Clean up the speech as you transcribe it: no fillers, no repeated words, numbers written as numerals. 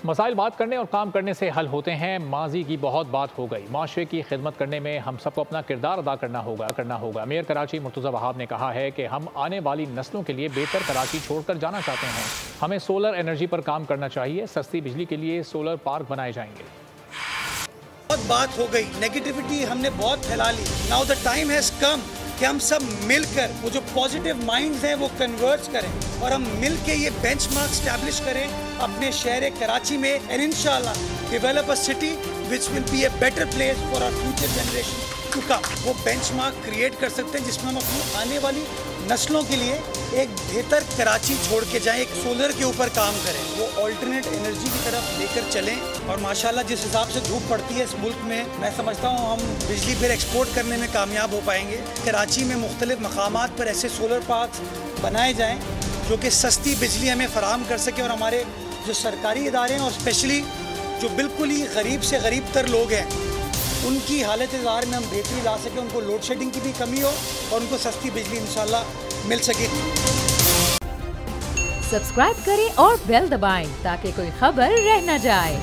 मसाइल बात करने और काम करने से हल होते हैं। माजी की बहुत बात हो गई। माशरे की खिदमत करने में हम सबको अपना किरदार अदा करना होगा। मेयर कराची मुर्तज़ा वहाब ने कहा है कि हम आने वाली नस्लों के लिए बेहतर कराची छोड़कर जाना चाहते हैं। हमें सोलर एनर्जी पर काम करना चाहिए। सस्ती बिजली के लिए सोलर पार्क बनाए जाएंगे। बहुत बात हो गई, नेगेटिविटी हमने बहुत फैला ली। Now the time has come कि हम सब मिलकर वो जो पॉजिटिव माइंड्स हैं वो कन्वर्ज करें और हम मिलके ये बेंचमार्क स्टैब्लिश करें अपने शहर कराची में एंड इंशाल्लाह develop a city which will be a better place for our future generation to come. वो बेंचमार्क क्रिएट कर सकते हैं जिसमें हम अपनी आने वाली नस्लों के लिए एक बेहतर कराची छोड़ के जाएं, एक सोलर के ऊपर काम करें, वो ऑल्टरनेट एनर्जी की तरफ लेकर चलें। और माशाल्लाह जिस हिसाब से धूप पड़ती है इस मुल्क में, मैं समझता हूँ हम बिजली फिर एक्सपोर्ट करने में कामयाब हो पाएंगे। कराची में मुख्तलिफ मकामात पर ऐसे सोलर पार्क बनाए जाएँ जो कि सस्ती बिजली हमें फराहम कर सके और हमारे जो सरकारी इदारे हैं और स्पेशली जो बिल्कुल ही गरीब से गरीब तर लोग हैं उनकी हालत ज़ाहिर में हम बेहतरी ला सकें, उनको लोड शेडिंग की भी कमी हो और उनको सस्ती बिजली इंशाल्लाह मिल सके। सब्सक्राइब करें और बेल दबाएं ताकि कोई खबर रह न जाए।